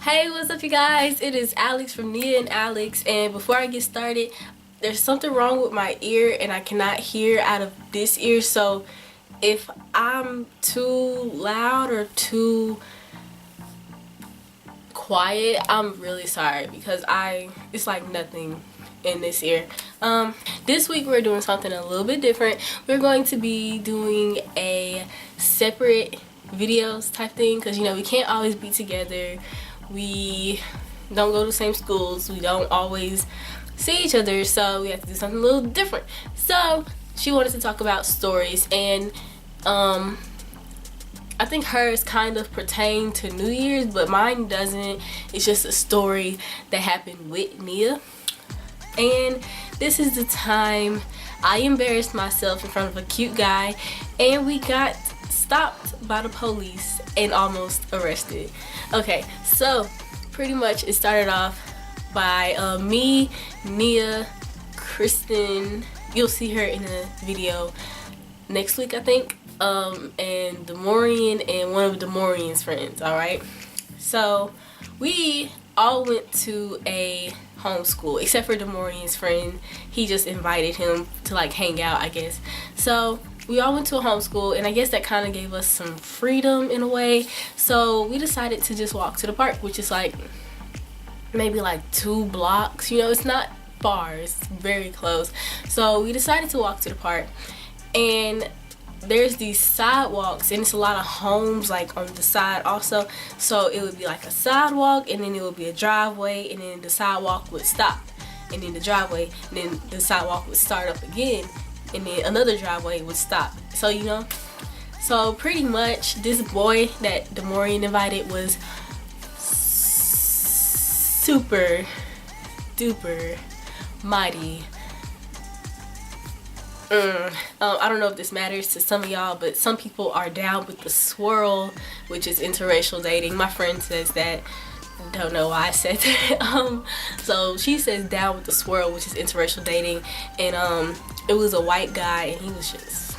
Hey, what's up you guys? It is Alex from Nia and Alex, and before I get started, there's something wrong with my ear and I cannot hear out of this ear, so if I'm too loud or too quiet, I'm really sorry because it's like nothing in this ear. This week we're doing something a little bit different. We're going to be doing a separate videos type thing because, you know, we can't always be together. We don't go to the same schools. We don't always see each other, so we have to do something a little different. So she wanted to talk about stories, and I think hers kind of pertain to New Year's, but mine doesn't. It's just a story that happened with Nia. And this is the time I embarrassed myself in front of a cute guy, and we got stopped by the police and almost arrested. Okay, so pretty much it started off by me, Nia, Kristen, you'll see her in a video next week I think, and Demorian and one of Demorian's friends. Alright, so we all went to a homeschool except for Demorian's friend. He just invited him to like hang out, I guess. So we all went to a homeschool, and I guess that kind of gave us some freedom in a way. So we decided to just walk to the park, which is like maybe like 2 blocks. You know, it's not far, it's very close. So we decided to walk to the park, and there's these sidewalks, and it's a lot of homes like on the side also. So it would be like a sidewalk, and then it would be a driveway, and then the sidewalk would stop, and then the driveway, and then the sidewalk would start up again, and then another driveway would stop. So, you know, so pretty much this boy that Demorian invited was super duper mighty. I don't know if this matters to some of y'all, but some people are down with the swirl, which is interracial dating. My friend says that. Don't know why I said that. So she says down with the swirl, which is interracial dating, and it was a white guy, and he was just,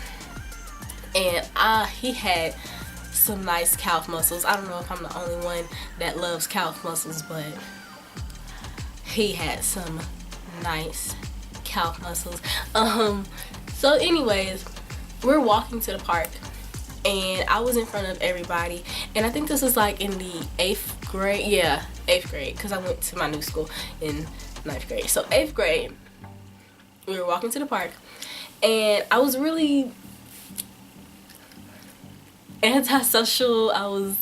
and he had some nice calf muscles. I don't know if I'm the only one that loves calf muscles, but he had some nice calf muscles. So anyways, we're walking to the park, and I was in front of everybody, and I think this was like in the 8th grade. Yeah, 8th grade, because I went to my new school in 9th grade. So 8th grade, we were walking to the park, and I was really antisocial. I was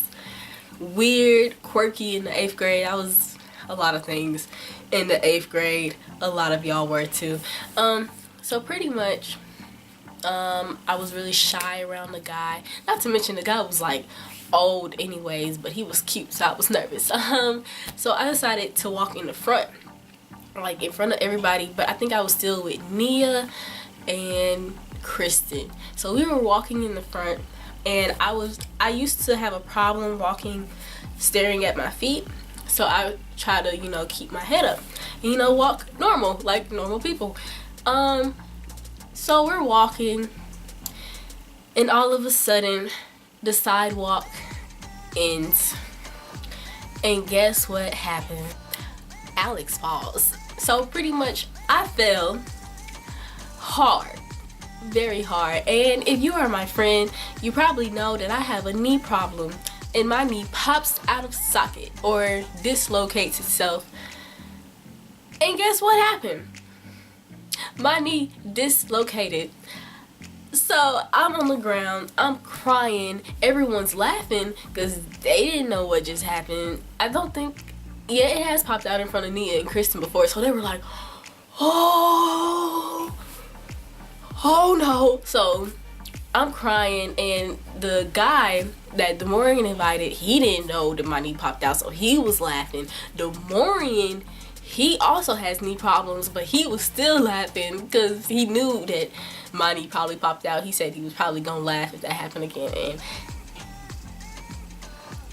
weird, quirky in the 8th grade. I was a lot of things in the 8th grade. A lot of y'all were too. So pretty much I was really shy around the guy. Not to mention the guy was like old anyways, but he was cute, so I was nervous. So I decided to walk in the front, like in front of everybody, but I think I was still with Nia and Kristen. So we were walking in the front, and I used to have a problem walking staring at my feet, so I try to, you know, keep my head up and, you know, walk normal like normal people. So we're walking, and all of a sudden the sidewalk ends, and guess what happened? Alex falls. So pretty much I fell hard, very hard. And if you are my friend, you probably know that I have a knee problem, and my knee pops out of socket or dislocates itself. And guess what happened? My knee dislocated. So I'm on the ground, I'm crying, everyone's laughing because they didn't know what just happened. I don't think, yeah, it has popped out in front of Nia and Kristen before, so they were like, oh no. So I'm crying, and the guy that Demorian invited, he didn't know that my knee popped out, so he was laughing. Demorian, he also has knee problems, but he was still laughing because he knew that my knee probably popped out. He said he was probably gonna laugh if that happened again, and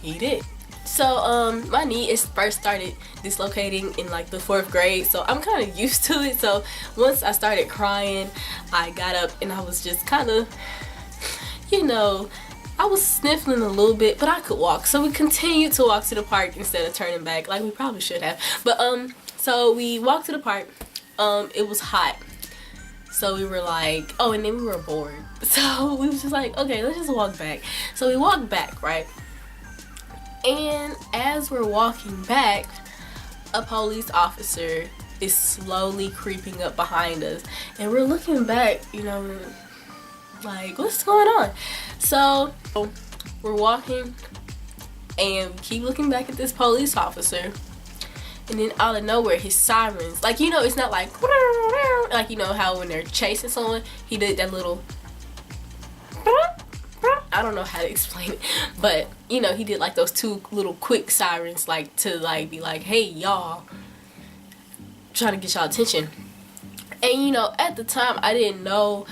he did. So my knee is first started dislocating in like the 4th grade, so I'm kind of used to it. So once I started crying, I got up and I was just kind of, you know, I was sniffling a little bit, but I could walk. So we continued to walk to the park instead of turning back, like we probably should have. But so we walked to the park. It was hot. So we were like, oh, and then we were bored. So we was just like, okay, let's just walk back. So we walked back, right? And as we're walking back, a police officer is slowly creeping up behind us. And we're looking back, you know, like, what's going on? So we're walking and we keep looking back at this police officer. And then out of nowhere, his sirens, like, you know, it's not like you know how when they're chasing someone, he did that little, I don't know how to explain it, but you know, he did like those two little quick sirens, like to like be like, hey y'all, trying to get y'all attention. And you know, at the time I didn't know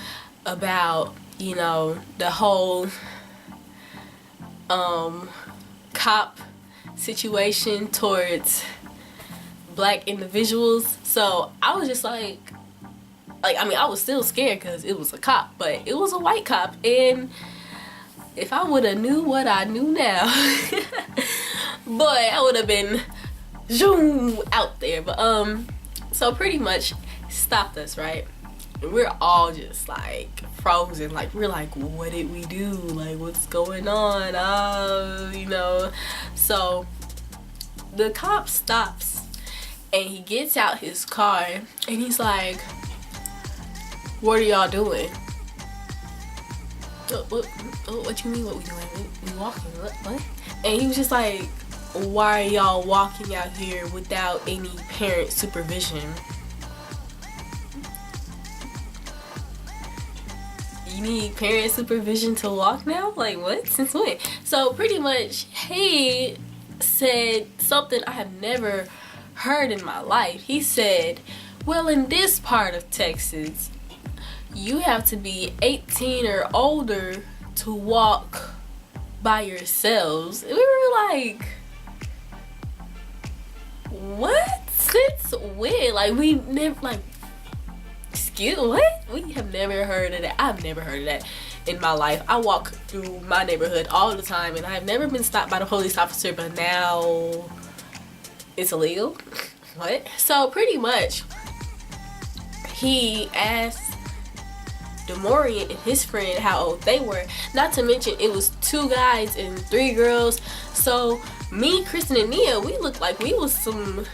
about, you know, the whole cop situation towards black individuals. So I was just like I mean, I was still scared because it was a cop, but it was a white cop. And if I would have knew what I knew now, boy, I would have been zoom out there. But so pretty much stopped us, right? And we're all just like frozen, like we're like, what did we do? Like, what's going on? You know. So the cop stops and he gets out his car and he's like, what are y'all doing? What you mean what we doing? We walking, what? And he was just like, why are y'all walking out here without any parent supervision? You need parent supervision to walk now? Like, what? Since when? So pretty much he said something I have never heard in my life. He said, well, in this part of Texas, you have to be 18 or older to walk by yourselves. And we were like, what? Since when? Like, we never, like, excuse, what? We have never heard of that. I've never heard of that in my life. I walk through my neighborhood all the time and I've never been stopped by the police officer, but now it's illegal. What? So pretty much he asked Demorian and his friend how old they were. Not to mention it was 2 guys and 3 girls. So me, Kristen, and Nia, we looked like we was some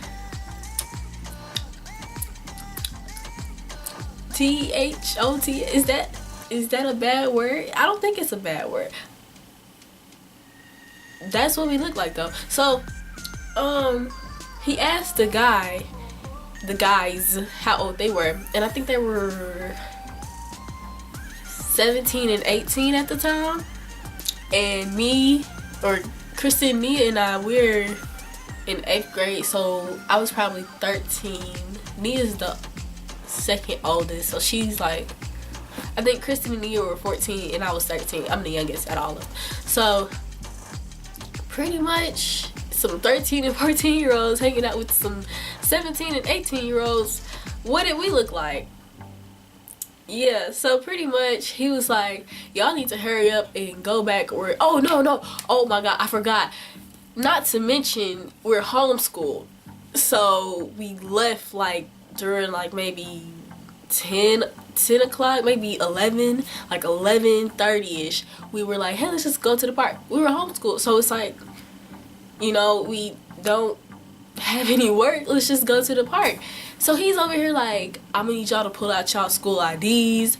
T-H-O-T. Is that a bad word? I don't think it's a bad word. That's what we look like though. So he asked the guys how old they were, and I think they were 17 and 18 at the time. And me, or Kristen, Nia, and I, we're in 8th grade, so I was probably 13. Nia's the second oldest, so she's like, I think Kristen and Nia were 14 and I was 13. I'm the youngest at all of them. So pretty much some 13 and 14 year olds hanging out with some 17 and 18 year olds. What did we look like? Yeah, so pretty much he was like, y'all need to hurry up and go back, or oh no, oh my god, I forgot, not to mention we're homeschooled, so we left like during like maybe 10 o'clock, maybe 11, like 11:30ish. We were like, hey, let's just go to the park. We were homeschooled, so it's like, you know, we don't have any work, let's just go to the park. So he's over here like, I'm gonna need y'all to pull out y'all school IDs.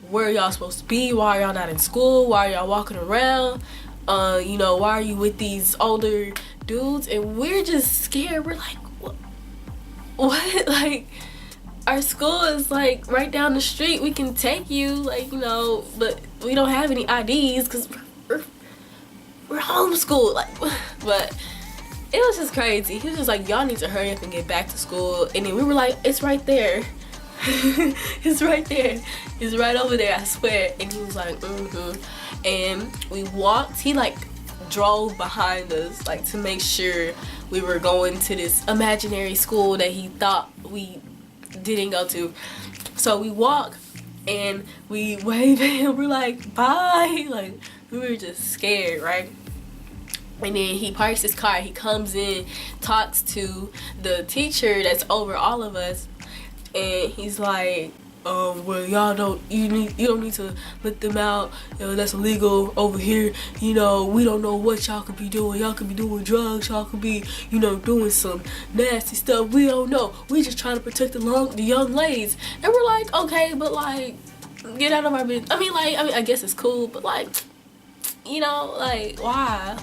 Where are y'all supposed to be? Why are y'all not in school? Why are y'all walking around? You know, why are you with these older dudes? And we're just scared. We're like, what? Like, our school is like right down the street. We can take you, like, you know, but we don't have any IDs because we're homeschooled. Like, but it was just crazy. He was just like, y'all need to hurry up and get back to school. And then we were like, it's right there. It's right there. It's right over there, I swear. And he was like, And we walked. He like drove behind us, like, to make sure we were going to this imaginary school that he thought we didn't go to. So we walk and we wave at him. We're like, bye. Like, we were just scared, right? And then he parks his car, he comes in, talks to the teacher that's over all of us, and he's like, well, y'all don't, you don't need to let them out, you know, that's illegal over here, you know, we don't know what y'all could be doing, y'all could be doing drugs, y'all could be, you know, doing some nasty stuff, we don't know, we just trying to protect the young ladies. And we're like, okay, but like, get out of our business. I mean, I guess it's cool, but like, you know, like, why?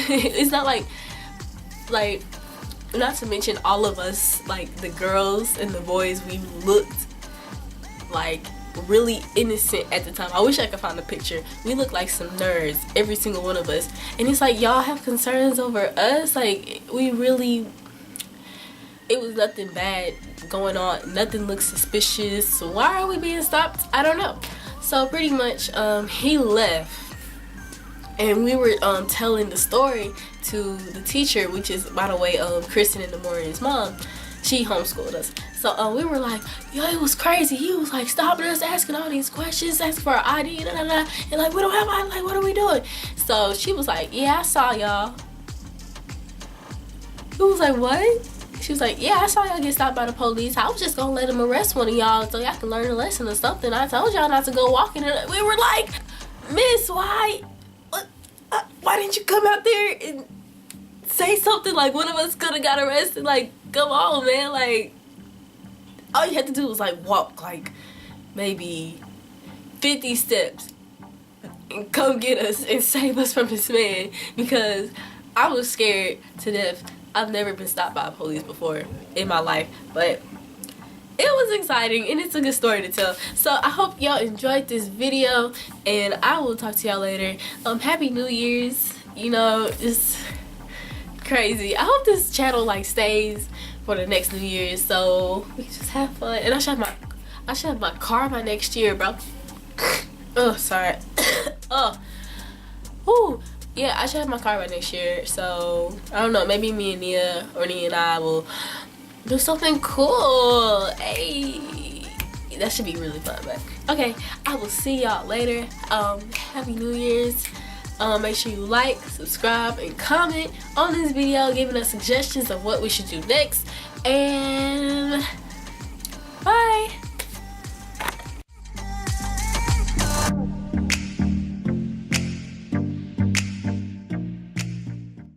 It's not like, not to mention all of us, like the girls and the boys, we looked like really innocent at the time. I wish I could find a picture. We looked like some nerds, every single one of us. And it's like, y'all have concerns over us? Like, we really, it was nothing bad going on, nothing looked suspicious. So why are we being stopped? I don't know. So pretty much he left, and we were telling the story to the teacher, which is, by the way, Kristen and Demorian's mom. She homeschooled us. So we were like, yo, it was crazy. He was like stopping us, asking all these questions, asking for our ID, and like, we don't have ID, like, what are we doing? So she was like, yeah, I saw y'all. He was like, what? She was like, yeah, I saw y'all get stopped by the police. I was just gonna let them arrest one of y'all so y'all can learn a lesson or something. I told y'all not to go walking. And we were like, Miss, why didn't you come out there and say something? Like, one of us could have got arrested. Like, come on, man. Like, all you had to do was like walk like maybe 50 steps and come get us and save us from this man, because I was scared to death. I've never been stopped by police before in my life, but it was exciting and it's a good story to tell. So I hope y'all enjoyed this video, and I will talk to y'all later. Happy New Year's. You know, it's crazy. I hope this channel like stays for the next New Year's, so we can just have fun. And I should have my car by next year, bro. Oh, sorry. Oh, whoo. Yeah, I should have my car by next year. So I don't know, maybe me and Nia and I will do something cool. Hey, that should be really fun. But okay, I will see y'all later. Happy New Year's. Make sure you like, subscribe, and comment on this video, giving us suggestions of what we should do next. And